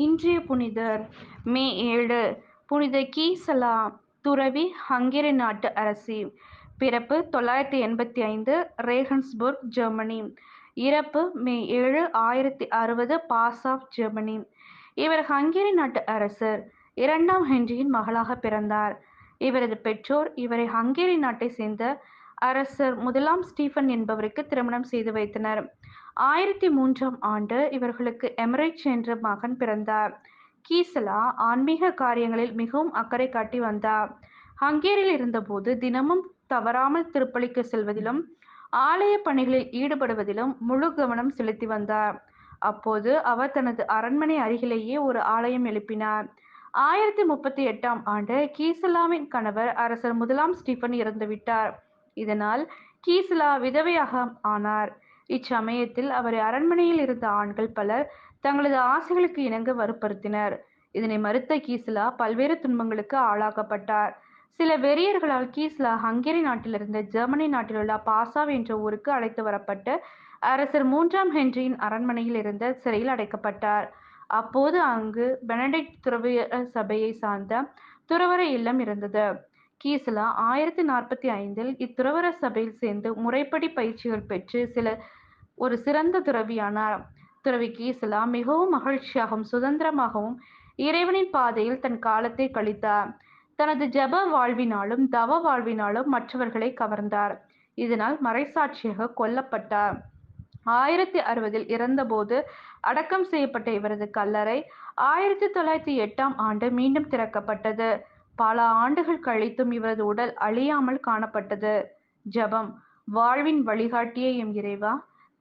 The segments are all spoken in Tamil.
இன்றைய புனிதர் மே 7 புனித கீசலா துறவி, ஹங்கேரி நாட்டு அரசி. பிறப்பு 985 ரேகன்ஸ்புர்க், ஜெர்மனி. இறப்பு மே 7 1060 பாசாவ், ஜெர்மனி. இவர் ஹங்கேரி நாட்டு அரசர் 2ஆம் ஹென்ரியின் மகளாக பிறந்தார். இவரது பெற்றோர் இவரை ஹங்கேரி நாட்டை சேர்ந்த அரசர் 1ஆம் ஸ்டீபன் என்பவருக்கு திருமணம் செய்து வைத்தனர். 1003ஆம் ஆண்டு இவர்களுக்கு எமரிச் என்ற மகன் பிறந்தார். கீசலா ஆன்மீக காரியங்களில் மிகவும் அக்கறை காட்டி வந்தார். ஹங்கேரியில் இருந்தபோது தினமும் தவறாமல் திருப்பலிக்கு செல்வதிலும் ஆலய பணிகளில் ஈடுபடுவதிலும் முழு கவனம் செலுத்தி வந்தார். அப்போது அவர் தனது அரண்மனை அருகிலேயே ஒரு ஆலயம் எழுப்பினார். 1038ஆம் ஆண்டு கீசலாவின் கணவர் அரசர் 1ஆம் ஸ்டீபன் இறந்துவிட்டார். இதனால் கீசலா விதவையாக ஆனார். இச்சமயத்தில் அவரை அரண்மனையில் இருந்த ஆண்கள் பலர் தங்களது ஆசைகளுக்கு இணங்க வற்புறுத்தினர். இதனை மறுத்த கீசலா பல்வேறு துன்பங்களுக்கு ஆளாக்கப்பட்டார். சில வெறியர்களால் கீசலா ஹங்கேரி நாட்டிலிருந்து ஜெர்மனி நாட்டிலுள்ள பாசாவ் என்ற ஊருக்கு அழைத்து வரப்பட்டு அரசர் 3ஆம் ஹென்ரியின் அரண்மனையில் இருந்த சிறையில் அடைக்கப்பட்டார். அப்போது அங்கு பெனடிக்ட் துறவியர் சபையை சார்ந்த துறவற இல்லம் இருந்தது. கீசலா 1045இல் இத்துறவற சபையில் சேர்ந்து முறைப்படி பயிற்சிகள் பெற்று ஒரு சிறந்த துறவியானார். துறவி கீசலா மிகவும் மகிழ்ச்சியாகவும் சுதந்திரமாகவும் இறைவனின் பாதையில் தன் காலத்தை கழித்தார். தனது ஜெப வாழ்வினாலும் தவ வாழ்வினாலும் மற்றவர்களை கவர்ந்தார். இதனால் மறைசாட்சியாக கொல்லப்பட்டார். 1060இல் இறந்தபோது அடக்கம் செய்யப்பட்ட இவரது கல்லறை 1908ஆம் ஆண்டு மீண்டும் திறக்கப்பட்டது. பல ஆண்டுகள் கழித்தும் இவரது உடல் அழியாமல் காணப்பட்டது. ஜெபம். வாழ்வின் வழிகாட்டியே எம் இறைவா,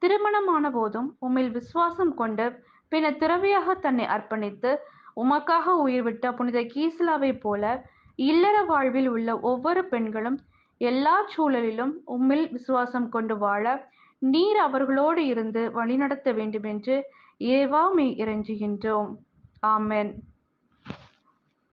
திருமணமான போதும் உம்மில் விசுவாசம் கொண்டு பின்னர் துறவியாக தன்னை அர்ப்பணித்து உமக்காக உயிர்விட்ட புனித கீசலாவைப் போல இல்லற வாழ்வில் உள்ள ஒவ்வொரு பெண்களும் எல்லா சூழலிலும் உம்மில் விசுவாசம் கொண்டு வாழ நீர் அவர்களோடு இருந்து வழிநடத்த வேண்டுமென்று இறைவா உம்மை இறைஞ்சுகின்றோம். ஆமென்.